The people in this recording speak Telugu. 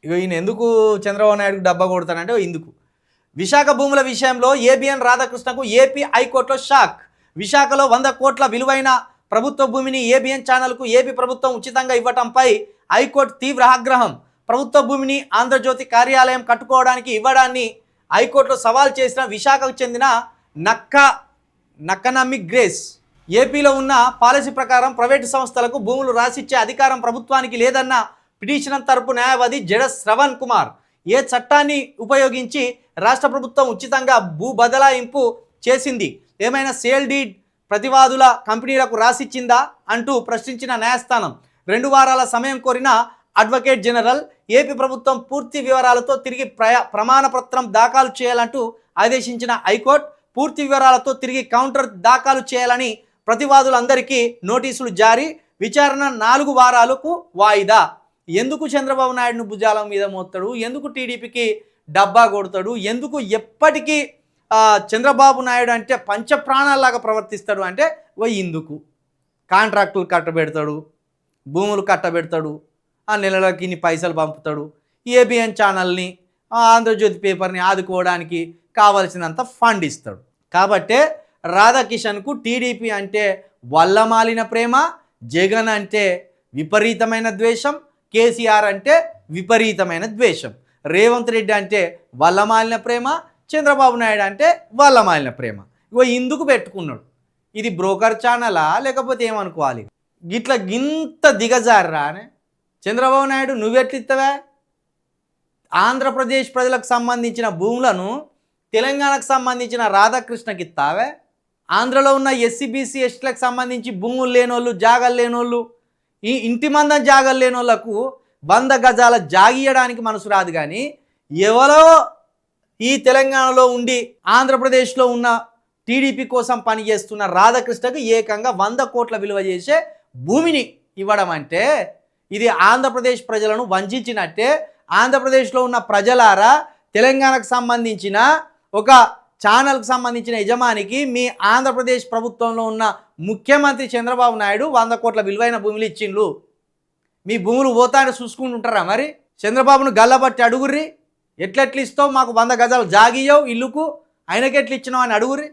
ఇక ఈయన ఎందుకు చంద్రబాబు నాయుడుకు డబ్బా కొడతానంటే ఇందుకు విశాఖ భూముల విషయంలో ఏబిఎన్ రాధాకృష్ణకు ఏపీ హైకోర్టులో షాక్. విశాఖలో 100 కోట్ల విలువైన ప్రభుత్వ భూమిని ఏబిఎన్ ఛానల్కు ఏపీ ప్రభుత్వం ఉచితంగా ఇవ్వటంపై హైకోర్టు తీవ్ర ఆగ్రహం. ప్రభుత్వ భూమిని ఆంధ్రజ్యోతి కార్యాలయం కట్టుకోవడానికి ఇవ్వడాన్ని హైకోర్టులో సవాల్ చేసిన విశాఖకు చెందిన నక్కనమ్మి గ్రేస్, ఏపీలో ఉన్న పాలసీ ప్రకారం ప్రైవేటు సంస్థలకు భూములు రాసిచ్చే అధికారం ప్రభుత్వానికి లేదన్న పిటిషన్ తరపు న్యాయవాది జడ శ్రవణ్ కుమార్, ఏ చట్టాన్ని ఉపయోగించి రాష్ట్ర ప్రభుత్వం ఉచితంగా భూ బదలాయింపు చేసింది, ఏమైనా సేల్ డీడ్ ప్రతివాదుల కంపెనీలకు రాసిచ్చిందా అంటూ ప్రశ్నించిన న్యాయస్థానం 2 వారాల సమయం కోరిన అడ్వకేట్ జనరల్ ఏపీ ప్రభుత్వం పూర్తి వివరాలతో తిరిగి ప్రమాణపత్రం దాఖలు చేయాలంటూ ఆదేశించిన హైకోర్టు పూర్తి వివరాలతో తిరిగి కౌంటర్ దాఖలు చేయాలని ప్రతివాదులందరికీ నోటీసులు జారీ, విచారణ 4 వారాలకు వాయిదా. ఎందుకు చంద్రబాబు నాయుడును భుజాల మీద మోస్తాడు, ఎందుకు టీడీపీకి డబ్బా కొడతాడు, ఎందుకు ఎప్పటికీ చంద్రబాబు నాయుడు అంటే పంచప్రాణాలాగా ప్రవర్తిస్తాడు అంటే ఇందుకు కాంట్రాక్టులు కట్టబెడతాడు, భూములు కట్టబెడతాడు, ఆ నెలలకి ఇన్ని పైసలు పంపుతాడు, ఏబిఎన్ ఛానల్ని ఆంధ్రజ్యోతి పేపర్ని ఆదుకోవడానికి కావలసినంత ఫండ్ ఇస్తాడు. కాబట్టే రాధాకిషన్కు టీడీపీ అంటే వల్లమాలిన ప్రేమ, జగన్ అంటే విపరీతమైన ద్వేషం, కేసీఆర్ అంటే విపరీతమైన ద్వేషం, రేవంత్ రెడ్డి అంటే వల్లమాలిన ప్రేమ, చంద్రబాబు నాయుడు అంటే వల్లమాలిన ప్రేమ. ఇందుకు పెట్టుకున్నాడు. ఇది బ్రోకర్ ఛానలా లేకపోతే ఏమనుకోవాలి? గిట్లా గింత దిగజారా అని చంద్రబాబు నాయుడు నువ్వెట్లిస్తావా? ఆంధ్రప్రదేశ్ ప్రజలకు సంబంధించిన భూములను తెలంగాణకు సంబంధించిన రాధాకృష్ణకి ఇస్తావే? ఆంధ్రలో ఉన్న ఎస్సీ బీసీ ఎస్టీలకు సంబంధించి భూములు లేనోళ్ళు, జాగలు లేనోళ్ళు, ఈ ఇంటి మందం జాగలు లేని వాళ్ళకు 100 గజాల జాగియడానికి మనసు రాదు. కానీ ఎవరో ఈ తెలంగాణలో ఉండి ఆంధ్రప్రదేశ్లో ఉన్న టీడీపీ కోసం పనిచేస్తున్న రాధాకృష్ణకు ఏకంగా 100 కోట్ల విలువ చేసే భూమిని ఇవ్వడం అంటే ఇది ఆంధ్రప్రదేశ్ ప్రజలను వంచినట్టే. ఆంధ్రప్రదేశ్లో ఉన్న ప్రజలారా, తెలంగాణకు సంబంధించిన ఒక ఛానల్కి సంబంధించిన యజమానికి మీ ఆంధ్రప్రదేశ్ ప్రభుత్వంలో ఉన్న ముఖ్యమంత్రి చంద్రబాబు నాయుడు 100 కోట్ల విలువైన భూములు ఇచ్చిండ్రు. మీ భూములు పోతానే చూసుకుంటుంటారా? మరి చంద్రబాబును గల్లబట్టి అడుగుర్రి, ఎట్లెట్లు ఇస్తావు, మాకు 100 గజాలు జాగియ్యవు ఇల్లుకు, ఆయనకెట్లు ఇచ్చినావు అని అడుగుర్రి.